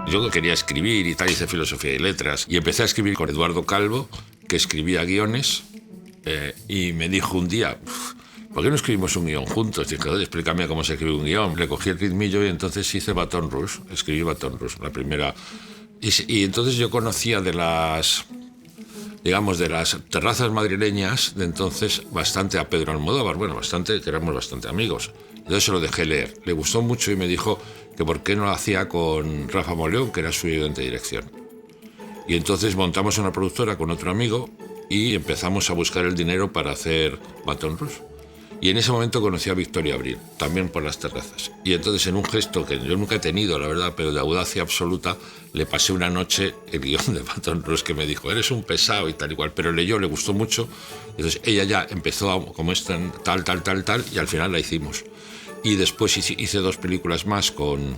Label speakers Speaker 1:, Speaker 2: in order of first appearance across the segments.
Speaker 1: Yo quería escribir y tal, hice filosofía y letras. Y empecé a escribir con Eduardo Calvo, que escribía guiones, y me dijo un día, ¿por qué no escribimos un guión juntos? Dije, oye, explícame cómo se escribe un guión. Le cogí el ritmillo y entonces hice Baton Rouge, escribí Baton Rouge, la primera. Y entonces yo conocía de las terrazas madrileñas de entonces bastante a Pedro Almodóvar, bueno, bastante, que éramos bastante amigos. Entonces se lo dejé leer. Le gustó mucho y me dijo que por qué no lo hacía con Rafa Moleón, que era su ayudante de dirección. Y entonces montamos una productora con otro amigo y empezamos a buscar el dinero para hacer Baton Rouge. Y en ese momento conocí a Victoria Abril, también por las terrazas. Y entonces, en un gesto que yo nunca he tenido, la verdad, pero de audacia absoluta, le pasé una noche el guión de Baton Rouge, que me dijo, eres un pesado y tal y cual. Pero leyó, le gustó mucho. Entonces ella ya empezó como esta, tal, y al final la hicimos. Y después hice 2 películas más con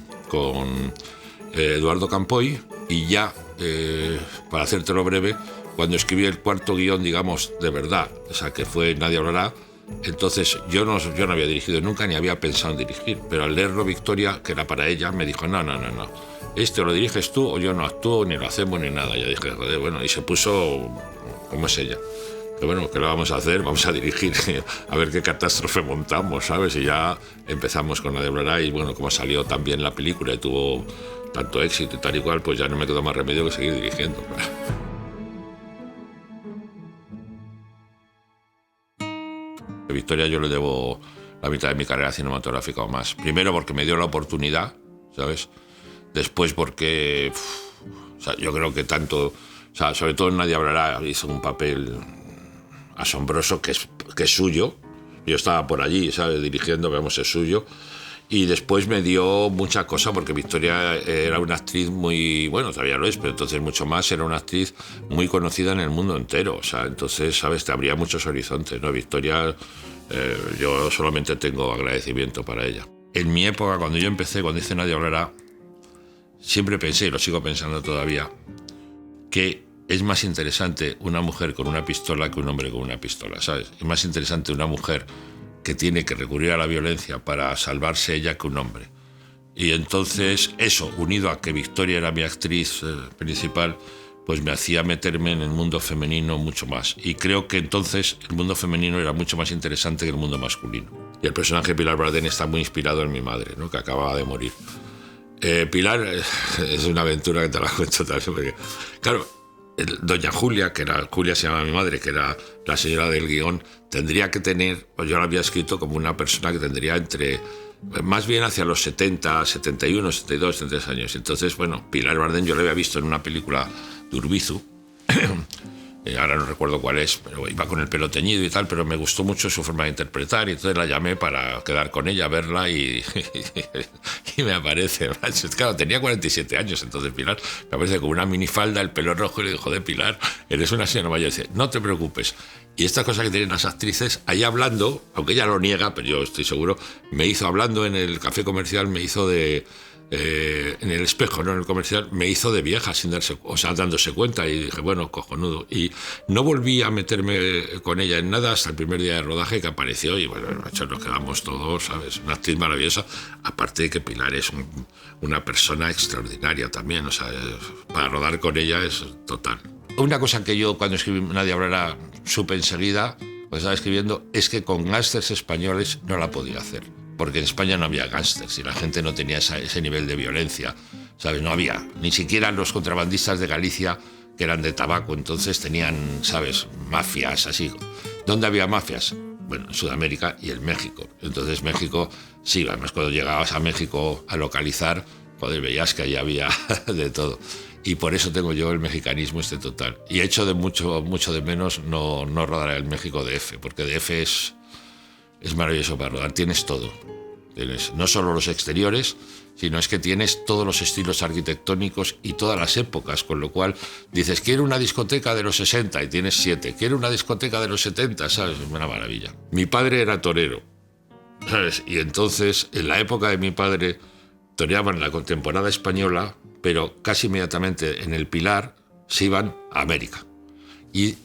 Speaker 1: Eduardo Campoy. Y ya, para hacértelo breve, cuando escribí el 4º guión, digamos, de verdad, o sea, que fue Nadie hablará, entonces yo no había dirigido nunca ni había pensado en dirigir, pero al leerlo Victoria, que era para ella, me dijo, no, ¿este lo diriges tú o yo no actúo, ni lo hacemos ni nada? Ya dije, joder, bueno, y se puso como es ella. Pero bueno, ¿qué lo vamos a hacer? Vamos a dirigir, a ver qué catástrofe montamos, ¿sabes? Y ya empezamos con Nadie hablará y bueno, como salió tan bien la película y tuvo tanto éxito y tal y cual, pues ya no me quedó más remedio que seguir dirigiendo. A Victoria yo le debo la mitad de mi carrera cinematográfica o más. Primero porque me dio la oportunidad, ¿sabes? Después porque o sea, yo creo que tanto, o sea, sobre todo en Nadie hablará, hizo un papel asombroso que es suyo. Yo estaba por allí, ¿sabes? Dirigiendo, vemos, es suyo. Y después me dio mucha cosa porque Victoria era una actriz muy, bueno, todavía lo es, pero entonces mucho más, era una actriz muy conocida en el mundo entero. O sea, entonces, ¿sabes? Te abría muchos horizontes, ¿no? Victoria, yo solamente tengo agradecimiento para ella. En mi época, cuando yo empecé, cuando hice Nadie hablará, siempre pensé, y lo sigo pensando todavía, que es más interesante una mujer con una pistola que un hombre con una pistola, ¿sabes? Es más interesante una mujer que tiene que recurrir a la violencia para salvarse ella que un hombre. Y entonces eso, unido a que Victoria era mi actriz principal, pues me hacía meterme en el mundo femenino mucho más. Y creo que entonces el mundo femenino era mucho más interesante que el mundo masculino. Y el personaje de Pilar Bardén está muy inspirado en mi madre, ¿no? Que acababa de morir. Pilar es una aventura que te la cuento también, porque, claro, doña Julia, Julia se llama mi madre, que era la señora del guión, tendría que tener, pues yo la había escrito como una persona que tendría más bien hacia los 70, 71, 72, 73 años. Entonces, bueno, Pilar Bardén yo la había visto en una película de Urbizu, ahora no recuerdo cuál es, pero iba con el pelo teñido y tal, pero me gustó mucho su forma de interpretar y entonces la llamé para quedar con ella, verla y me aparece, claro, tenía 47 años, entonces Pilar me aparece con una minifalda, el pelo rojo y le digo, joder, Pilar, eres una señora mayor. Y dice, no te preocupes. Y esta cosa que tienen las actrices, ahí hablando, aunque ella lo niega, pero yo estoy seguro, me hizo hablando en el café comercial, me hizo en el espejo, no en el comercial, me hizo de vieja sin dándose cuenta y dije, bueno, cojonudo. Y no volví a meterme con ella en nada hasta el primer día de rodaje que apareció y bueno, nos quedamos todos, ¿sabes? Una actriz maravillosa, aparte de que Pilar es una persona extraordinaria también, o sea, para rodar con ella es total. Una cosa que yo cuando escribí Nadie hablará supe enseguida, cuando estaba escribiendo, es que con gángsters españoles no la podía hacer. Porque en España no había gángsters y la gente no tenía ese nivel de violencia, ¿sabes? No había, ni siquiera los contrabandistas de Galicia, que eran de tabaco, entonces tenían, ¿sabes?, mafias, así. ¿Dónde había mafias? Bueno, en Sudamérica y en México. Entonces México, sí, además cuando llegabas a México a localizar, joder, veías que ahí había de todo. Y por eso tengo yo el mexicanismo total. Y echo de mucho de menos no rodar el México DF, porque DF es maravilloso para rodar, tienes todo. Tienes no solo los exteriores, sino es que tienes todos los estilos arquitectónicos y todas las épocas, con lo cual dices, quiero una discoteca de los 60 y tienes 7, quiero una discoteca de los 70, ¿sabes? Es una maravilla. Mi padre era torero, ¿sabes? Y entonces, en la época de mi padre, toreaban la temporada española, pero casi inmediatamente en el Pilar se iban a América. Y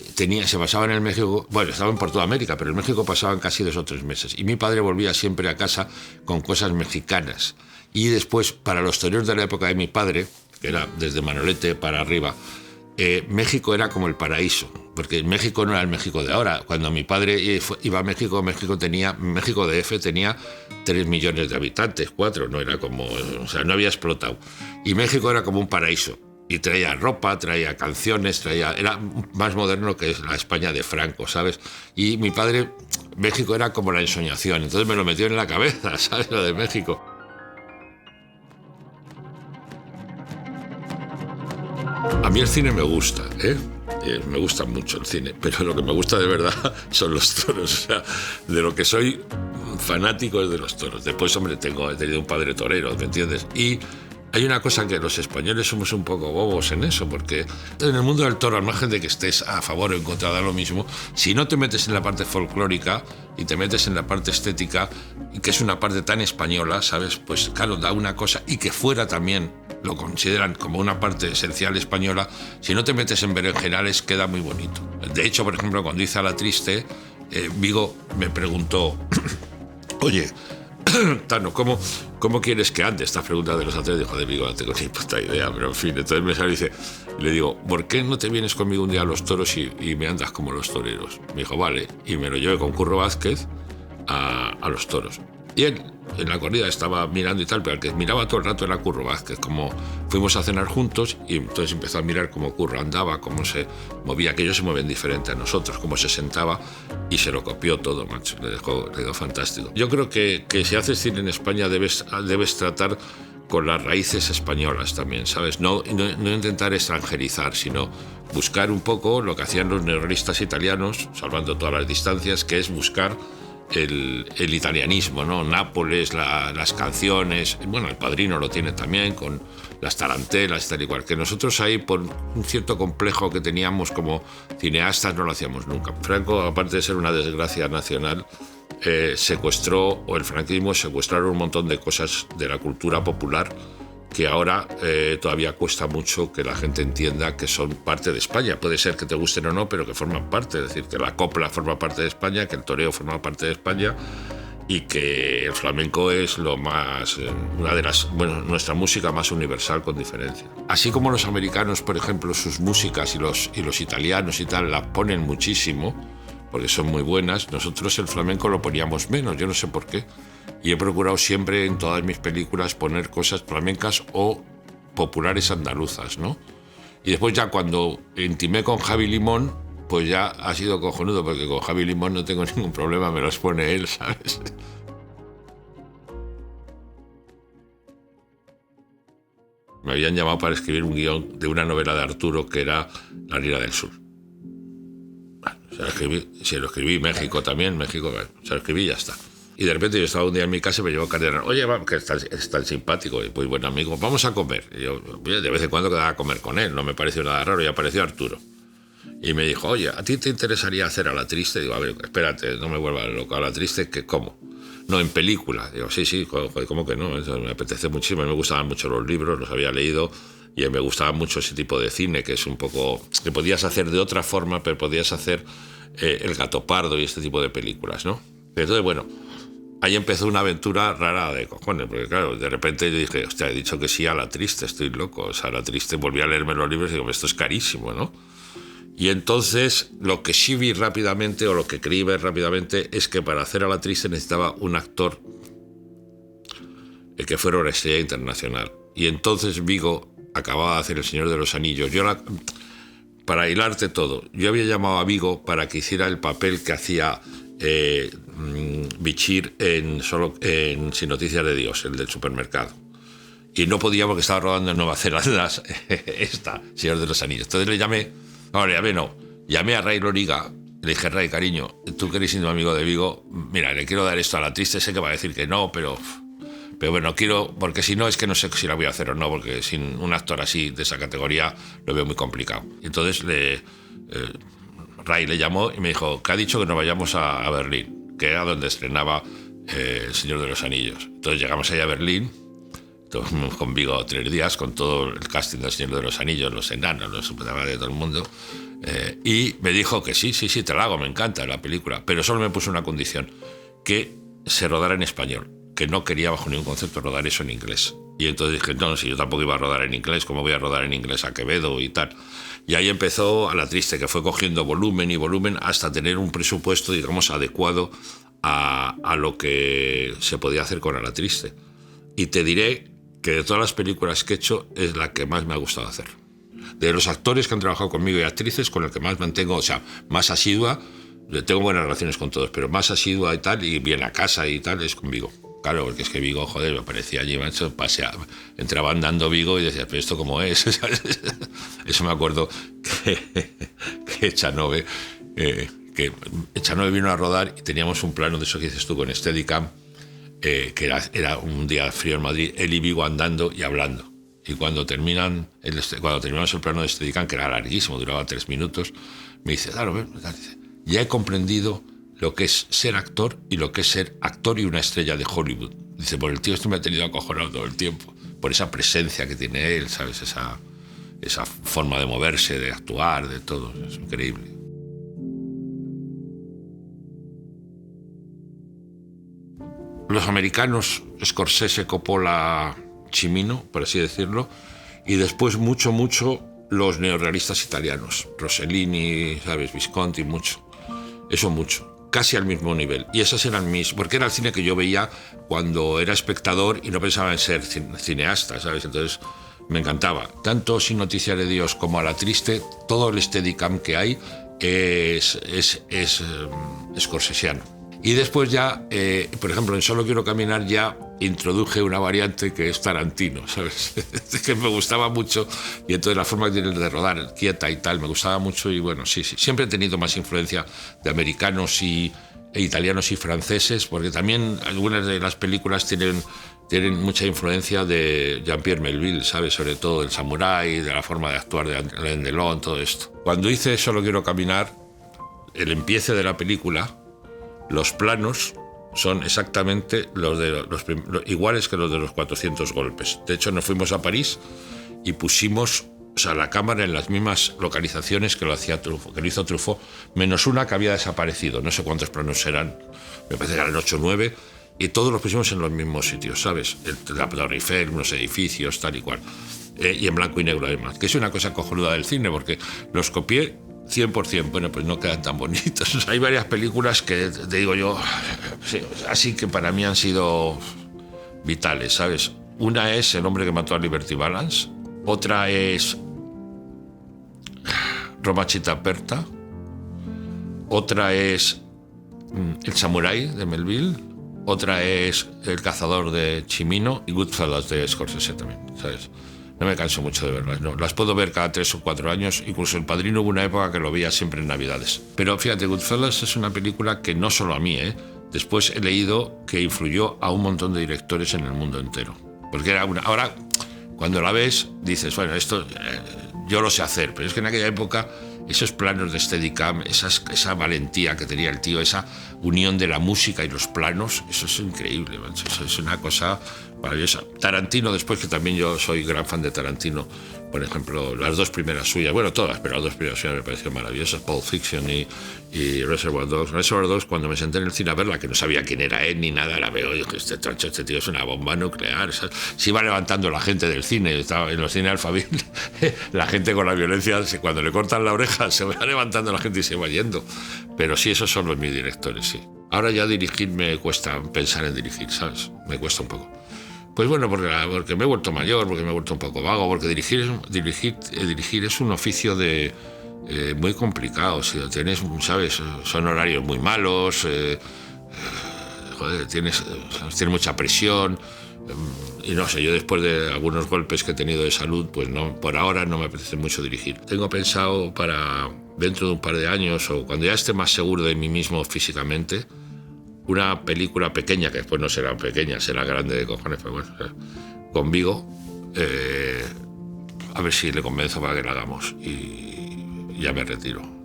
Speaker 1: se pasaban en el México, bueno, estaban por toda América, pero en México pasaban casi 2 o 3 meses. Y mi padre volvía siempre a casa con cosas mexicanas. Y después, para los toreros de la época de mi padre, que era desde Manolete para arriba, México era como el paraíso, porque México no era el México de ahora. Cuando mi padre iba a México, México DF tenía 3 millones de habitantes, 4, no era como, o sea, no había explotado. Y México era como un paraíso. Y traía ropa, traía canciones, era más moderno que la España de Franco, ¿sabes? Y mi padre, México era como la ensoñación, entonces me lo metió en la cabeza, ¿sabes? Lo de México. A mí el cine me gusta, ¿eh? Me gusta mucho el cine, pero lo que me gusta de verdad son los toros. O sea, de lo que soy fanático es de los toros. Después, hombre, he tenido un padre torero, ¿me entiendes? Y hay una cosa que los españoles somos un poco bobos en eso, porque en el mundo del toro, al margen de que estés a favor o en contra de lo mismo, si no te metes en la parte folclórica y te metes en la parte estética, que es una parte tan española, ¿sabes? Pues claro, da una cosa, y que fuera también lo consideran como una parte esencial española, si no te metes en berenjenales queda muy bonito. De hecho, por ejemplo, cuando hice A la Triste, Vigo me preguntó, oye, Tano, ¿cómo quieres que ande? Esta pregunta de los actores, dijo, de Vigo, no tengo ni puta idea, pero en fin. Entonces me sale y dice, le digo, ¿por qué no te vienes conmigo un día a los toros y me andas como los toreros? Me dijo, vale, y me lo llevé con Curro Vázquez a los toros. Y él, en la corrida, estaba mirando y tal, pero el que miraba todo el rato era Curro Vázquez. Como fuimos a cenar juntos y entonces empezó a mirar cómo Curro andaba, cómo se movía, que ellos se mueven diferente a nosotros, cómo se sentaba, y se lo copió todo, macho. Le quedó fantástico. Yo creo que si haces cine en España debes tratar con las raíces españolas también, ¿sabes? No intentar extranjerizar, sino buscar un poco lo que hacían los neorrealistas italianos, salvando todas las distancias, que es buscar el italianismo, ¿no? Nápoles, las canciones, bueno, El Padrino lo tiene también, con las tarantelas y tal y cual, que nosotros ahí, por un cierto complejo que teníamos como cineastas, no lo hacíamos nunca. Franco, aparte de ser una desgracia nacional, secuestró, o el franquismo secuestraron un montón de cosas de la cultura popular que ahora todavía cuesta mucho que la gente entienda que son parte de España. Puede ser que te gusten o no, pero que forman parte. Es decir, que la copla forma parte de España, que el toreo forma parte de España, y que el flamenco es lo más, una de las, bueno, nuestra música más universal, con diferencia. Así como los americanos, por ejemplo, sus músicas y los italianos y tal la ponen muchísimo, porque son muy buenas, nosotros el flamenco lo poníamos menos, yo no sé por qué. Y he procurado siempre en todas mis películas poner cosas flamencas o populares andaluzas, ¿no? Y después ya cuando intimé con Javi Limón, pues ya ha sido cojonudo, porque con Javi Limón no tengo ningún problema, me los pone él, ¿sabes? Me habían llamado para escribir un guión de una novela de Arturo que era La Lira del Sur. Bueno, se lo escribí México también, México, se lo escribí y ya está. Y de repente yo estaba un día en mi casa y me llevó Cardenal. Oye, que es tan simpático y pues buen amigo, vamos a comer. Y yo de vez en cuando quedaba a comer con él, no me pareció nada raro, y apareció Arturo. Y me dijo, oye, ¿a ti te interesaría hacer A la Triste? Digo, a ver, espérate, no me vuelvas loco. ¿A la Triste que cómo? No, en película. Digo, sí, joder, ¿cómo que no? Eso me apetece muchísimo, me gustaban mucho los libros, los había leído, y me gustaba mucho ese tipo de cine, que es un poco, que podías hacer de otra forma, pero podías hacer El Gato Pardo y este tipo de películas, ¿no? Entonces, bueno, ahí empezó una aventura rara de cojones, porque claro, de repente yo dije, hostia, he dicho que sí a La Triste, estoy loco. O sea, A la Triste, volví a leerme los libros y digo, esto es carísimo, ¿no? Y entonces lo que sí vi rápidamente, o lo que creí ver rápidamente, es que para hacer A la Triste necesitaba un actor que fuera una estrella internacional. Y entonces Vigo acababa de hacer El Señor de los Anillos. Para hilarte todo, yo había llamado a Vigo para que hiciera el papel que hacía Bichir en Sin Noticias de Dios, el del supermercado. Y no podía porque estaba rodando en Nueva Zelanda Señor de los Anillos. Entonces llamé a Ray Loriga. Le dije, Ray, cariño, tú que eres íntimo amigo de Vigo, mira, le quiero dar esto a la Triste, sé que va a decir que no, pero bueno, quiero, porque si no es que no sé si la voy a hacer o no, porque sin un actor así de esa categoría lo veo muy complicado. Y entonces Ray le llamó y me dijo que ha dicho que nos vayamos a Berlín, que era donde estrenaba El Señor de los Anillos. Entonces llegamos allá a Berlín, con Vigo 3 días, con todo el casting del Señor de los Anillos, los enanos, los superhéroes de todo el mundo, y me dijo que sí, te la hago, me encanta la película, pero solo me puso una condición, que se rodara en español. que no quería bajo ningún concepto rodar eso en inglés. Y entonces dije, no, si yo tampoco iba a rodar en inglés, ¿cómo voy a rodar en inglés a Quevedo y tal? Y ahí empezó A la triste, que fue cogiendo volumen y volumen hasta tener un presupuesto, digamos, adecuado a lo que se podía hacer con A la triste. Y te diré que de todas las películas que he hecho es la que más me ha gustado hacer. De los actores que han trabajado conmigo y actrices, con el que más mantengo, o sea, más asidua, tengo buenas relaciones con todos, pero más asidua y tal, y viene a casa y tal, es con Vigo. Claro, porque es que Vigo, joder, me parecía allí, macho, paseaba, entraba andando Vigo y decía, pero ¿esto cómo es? Eso me acuerdo que Echanove vino a rodar y teníamos un plano de eso que dices tú con Steadicam, que era un día frío en Madrid, él y Vigo andando y hablando. Y cuando terminamos el plano de Steadicam, que era larguísimo, duraba 3 minutos, me dice, claro, ya he comprendido lo que es ser actor y lo que es ser actor y una estrella de Hollywood. Dice, por el tío me ha tenido acojonado todo el tiempo, por esa presencia que tiene él, ¿sabes? Esa forma de moverse, de actuar, de todo, es increíble. Los americanos, Scorsese, Coppola, Cimino, por así decirlo, y después mucho los neorrealistas italianos, Rossellini, ¿sabes? Visconti, mucho. Eso mucho. Casi al mismo nivel. Y esas eran porque era el cine que yo veía cuando era espectador y no pensaba en ser cineasta, ¿sabes? Entonces me encantaba. Tanto Sin Noticia de Dios como A la triste, todo el Steadicam que hay es scorsesiano. Y después ya, por ejemplo, en Solo quiero caminar ya introduje una variante que es Tarantino, ¿sabes? Que me gustaba mucho y entonces la forma que tiene de rodar, quieta y tal, me gustaba mucho y bueno, sí. Siempre he tenido más influencia de americanos e italianos y franceses, porque también algunas de las películas tienen mucha influencia de Jean-Pierre Melville, ¿sabes? Sobre todo del samurái, de la forma de actuar de Alain Delon, todo esto. Cuando hice Solo quiero caminar, el empiece de la película, los planos son exactamente iguales que los de los 400 golpes. De hecho, nos fuimos a París y pusimos la cámara en las mismas localizaciones que lo hizo Truffaut, menos una que había desaparecido. No sé cuántos planos eran, me parece que eran 8 o 9, y todos los pusimos en los mismos sitios, ¿sabes? La Torre Eiffel, unos edificios, tal y cual. Y en blanco y negro además, que es una cosa cojonuda del cine, porque los copié 100%, bueno, pues no quedan tan bonitos. Hay varias películas que, te digo yo, sí, así que para mí han sido vitales, ¿sabes? Una es El hombre que mató a Liberty Balance, otra es Roma Città Aperta, otra es El samurái de Melville, otra es El cazador de Cimino y Goodfellas de Scorsese también, ¿sabes? No me canso mucho de verlas, no. Las puedo ver cada 3 o 4 años, incluso El Padrino hubo una época que lo veía siempre en Navidades. Pero fíjate, Goodfellas es una película que no solo a mí, después he leído que influyó a un montón de directores en el mundo entero. Porque era ahora, cuando la ves, dices, bueno, esto yo lo sé hacer, pero es que en aquella época esos planos de Steadicam, esa valentía que tenía el tío, esa unión de la música y los planos, eso es increíble, mancho. Eso es una cosa maravillosa. Tarantino, después, que también yo soy gran fan de Tarantino, por ejemplo, las 2 primeras suyas, bueno, todas, pero las 2 primeras suyas me parecieron maravillosas, Pulp Fiction y Reservoir Dogs. Reservoir Dogs, cuando me senté en el cine a verla, que no sabía quién era él ni nada, la veo y dije, este tío es una bomba nuclear. Se iba levantando la gente del cine, estaba en los cines Alphaville, la gente con la violencia, cuando le cortan la oreja, se va levantando la gente y se va yendo. Pero sí, esos son mis directores, sí. Ahora ya dirigir me cuesta pensar en dirigir, ¿sabes? Me cuesta un poco. Pues bueno, porque me he vuelto mayor, porque me he vuelto un poco vago, porque dirigir es un oficio muy complicado. Si lo tienes, ¿sabes? Son horarios muy malos, joder, tienes mucha presión. Y no sé, yo después de algunos golpes que he tenido de salud, pues no, por ahora no me apetece mucho dirigir. Tengo pensado para dentro de un par de años, o cuando ya esté más seguro de mí mismo físicamente, una película pequeña, que después no será pequeña, será grande de cojones, pero bueno, con Vigo, a ver si le convenzo para que la hagamos y ya me retiro.